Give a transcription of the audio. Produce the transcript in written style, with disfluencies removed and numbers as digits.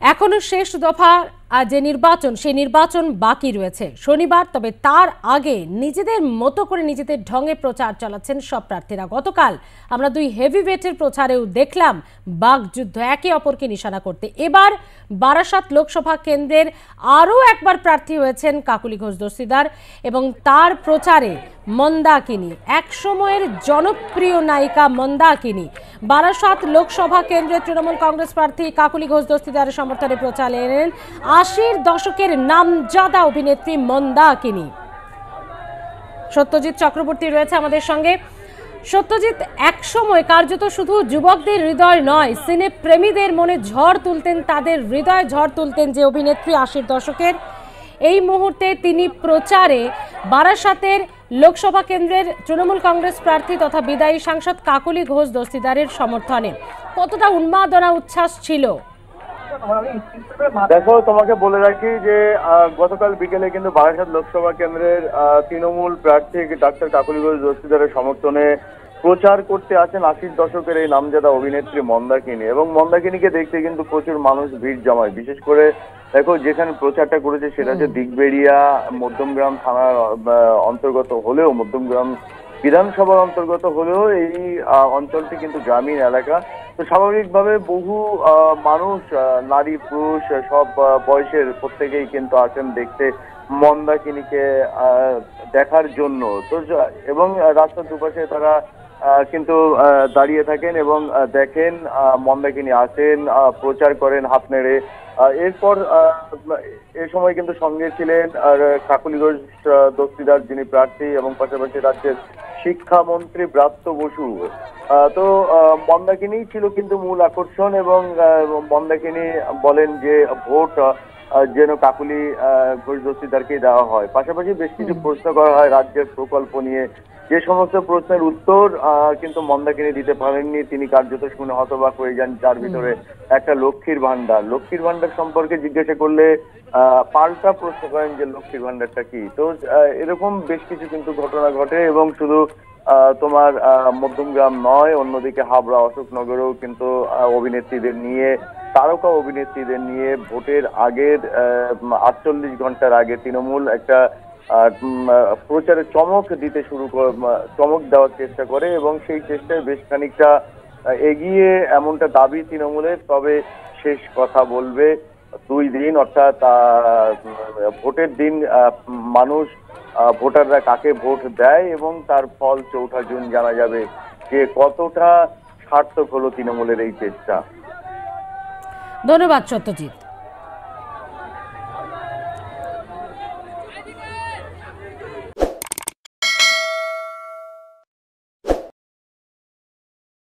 এখনো শেষ দফা যে নির্বাচন সেই নির্বাচন বাকি রয়েছে শনিবার। তবে তার আগে নিজেদের মতো করে নিজেদের ঢঙে প্রচার চালাচ্ছেন সব প্রার্থীরা। গতকাল আমরা দুই হেভিওয়েটের প্রচারেও দেখলাম বাকযুদ্ধ, একে অপরকে নিশানা করতে। এবার বারাসাত লোকসভা কেন্দ্রের আরও একবার প্রার্থী হয়েছেন কাকলি ঘোষ দস্তিদার এবং তার প্রচারে মন্দাকিনী, এক সময়ের জনপ্রিয় নায়িকা মন্দাকিনী বারাসাত লোকসভা কেন্দ্রের তৃণমূল কংগ্রেস প্রার্থী কাকলি ঘোষ দস্তিদারের সমর্থনে প্রচারে এলেন ৮০-র দশকের নামজাদা অভিনেত্রী মন্দাকিনী। সত্যজিৎ চক্রবর্তী রয়েছে আমাদের সঙ্গে। সত্যজিৎ, এক সময় কার্যত শুধু যুবকদের হৃদয় নয়, সিনে প্রেমীদের মনে ঝড় তুলতেন, তাদের হৃদয় ঝড় তুলতেন যে অভিনেত্রী ৮০-র দশকের। এই মুহূর্তে তিনি প্রচারে বারাসাতের লোকসভা কেন্দ্রের তৃণমূল কংগ্রেস প্রার্থী তথা বিদায়ী সাংসদ কাকলি ঘোষ দস্তিদারের সমর্থনে। কতটা উন্মাদনা উচ্ছ্বাস ছিল? দেখো, তোমাকে বলে রাখি যে গতকাল বিকেলে কিন্তু বারাসাত লোকসভা কেন্দ্রের তৃণমূল প্রার্থী ডাক্তার কাকলি ঘোষ দস্তিদারের সমর্থনে প্রচার করতে আছেন ৮০-র দশকের এই নামজাদা অভিনেত্রী মন্দাকিনী। এবং মন্দাকিনীকে দেখতে কিন্তু প্রচুর মানুষ ভিড় জমায়। বিশেষ করে দেখো, যেখানে প্রচারটা করেছে সেটা হচ্ছে দিগবেড়িয়া মধ্যমগ্রাম থানার অন্তর্গত হলেও, মধ্যমগ্রাম বিধানসভার অন্তর্গত হলেও এই অঞ্চলটি কিন্তু গ্রামীণ এলাকা। তো স্বাভাবিকভাবে বহু মানুষ, নারী পুরুষ সব বয়সের প্রত্যেকেই কিন্তু আসেন দেখতে মন্দাকিনীকে দেখার জন্য। তো এবং রাস্তার দুপাশে তারা কিন্তু দাঁড়িয়ে থাকেন এবং দেখেন মন্দাকিনী আসেন, প্রচার করেন হাত নেড়ে। এরপর এ সময় কিন্তু সঙ্গে ছিলেন কাকলি ঘোষ দস্তিদার যিনি প্রার্থী এবং পাশাপাশি রাজ্যের শিক্ষামন্ত্রী ব্রাত্য বসু। তো মন্দাকিনী ছিল কিন্তু মূল আকর্ষণ এবং মন্দাকিনী বলেন যে ভোট যেন কাকলি ঘোষ দস্তিদারকে দেওয়া হয়। পাশাপাশি বেশ কিছু প্রশ্ন করা হয় রাজ্যের প্রকল্প নিয়ে। যে সমস্ত প্রশ্নের উত্তর কিন্তু মন্দাকিনী দিতে পারেননি, তিনি কার্যত শুনে হতবাক হয়ে যান। যার ভিতরে একটা লক্ষ্মীর ভান্ডার সম্পর্কে জিজ্ঞাসা করলে পাল্টা প্রশ্ন করেন যে লক্ষ্মীর ভান্ডারটা কি। তো এরকম বেশ কিছু কিন্তু ঘটনা ঘটে এবং শুধু তোমার মধ্যমগ্রাম নয়, অন্যদিকে হাবড়া অশোকনগরেও কিন্তু অভিনেত্রীদের নিয়ে, তারকা অভিনেত্রীদের নিয়ে ভোটের আগের ৪৮ ঘন্টার আগে তৃণমূল একটা প্রচারে চমক দেওয়ার চেষ্টা করে এবং সেই চেষ্টায় বেশ খানিকটা এগিয়ে এমনটা দাবি তৃণমূলের। তবে শেষ কথা বলবে ২ দিন, অর্থাৎ ভোটের দিন মানুষ, ভোটাররা কাকে ভোট দেয় এবং তার ফল ৪ঠা জুন জানা যাবে যে কতটা সার্থক হলো তৃণমূলের এই চেষ্টা। ধন্যবাদ সত্যজিৎ।